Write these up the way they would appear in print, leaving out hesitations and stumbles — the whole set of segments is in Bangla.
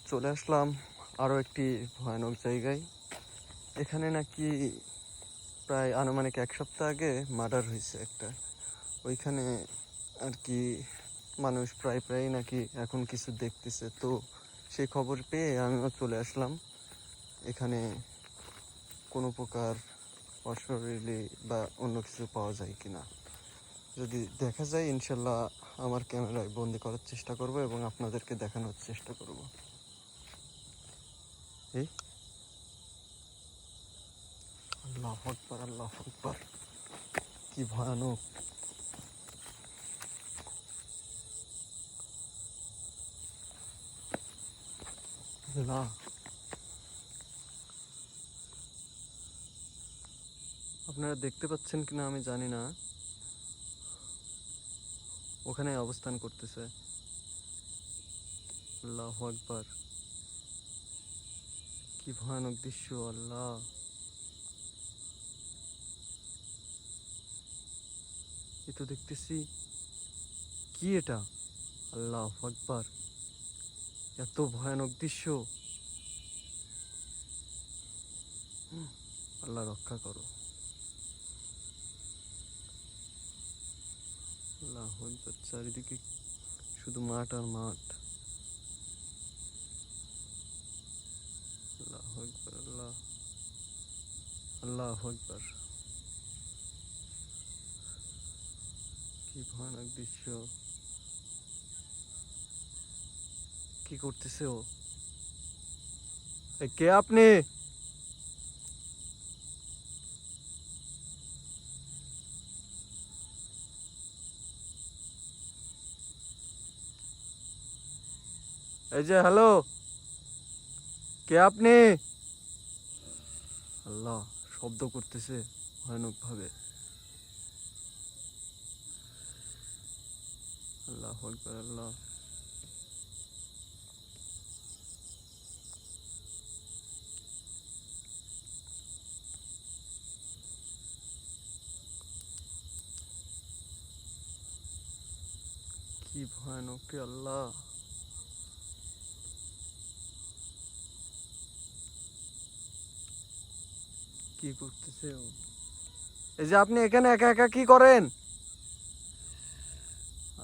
চলে আসলাম আরও একটি ভয়ানক জায়গায়। এখানে নাকি প্রায় আনুমানিক 1 সপ্তাহ আগে মার্ডার হয়েছে একটা। ওইখানে আর কি মানুষ প্রায় নাকি এখন কিছু দেখতেছে, তো সেই খবর পেয়ে আমিও চলে আসলাম এখানে। কোনো প্রকার অশরীরী বা অন্য কিছু পাওয়া যায় কিনা, যদি দেখা যায় ইনশাল্লাহ আমার ক্যামেরায় বন্দি করার চেষ্টা করব এবং আপনাদেরকে দেখানোর চেষ্টা করব। এই আল্লাহু আকবার, আল্লাহু আকবার, কি ভয়ানক! আল্লাহ, আপনারা দেখতে পাচ্ছেন কিনা আমি জানি না, ওখানে অবস্থান করতেছে। আল্লাহু আকবার, কি ভয়ানক দৃশ্য! আল্লাহ, এ তো দেখতেছি, কি এটা? আল্লাহু আকবার, এত ভয়ানক দৃশ্য! আল্লাহ রক্ষা করো। আল্লাহু আকবার, চারিদিকে শুধু মাঠ আর মাঠ। আল্লাহু আকবার, আল্লাহ, আল্লাহু আকবার, কি ভয়ানক দৃশ্য! কি করতেছে ও? কে আপনি? এই যে হ্যালো, কে আপনি? আল্লাহ, শব্দ করতেছে ভয়ানক ভাবে। আল্লাহু আকবার, আল্লাহ, কি ভয়ানক রে আল্লাহ! কি করতেছে ও? এই যে আপনি এখানে একা একা কি করেন?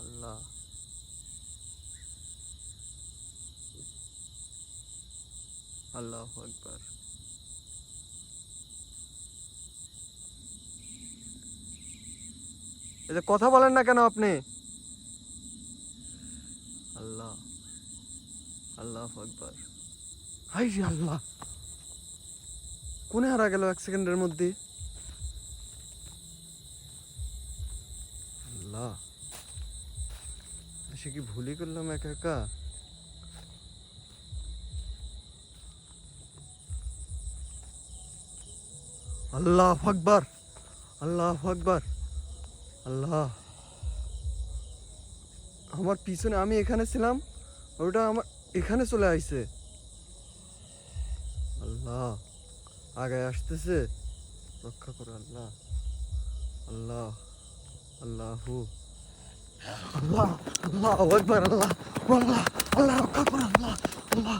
আল্লাহ, আল্লাহু আকবার, এই যে কথা বলেন না কেন আপনি? আল্লাহ, আল্লাহু আকবার, হাই রে আল্লাহ, কোনে হারা গেল 1 সেকেন্ডের মধ্যে! আল্লাহ, সে কি ভুলই করলাম একা একা? আল্লাহু আকবার, আল্লাহু আকবার, আল্লাহ, আমার পিছনে, আমি এখানে ছিলাম, ওটা আমার এখানে চলে আইছে। আল্লাহ, আগায় আসতেছে, রক্ষা করো আল্লাহ, আল্লাহ, আল্লাহু, আল্লাহ, আল্লাহু আকবার, আল্লাহ, আল্লাহ, আল্লাহ রক্ষা করো আল্লাহ, আল্লাহ,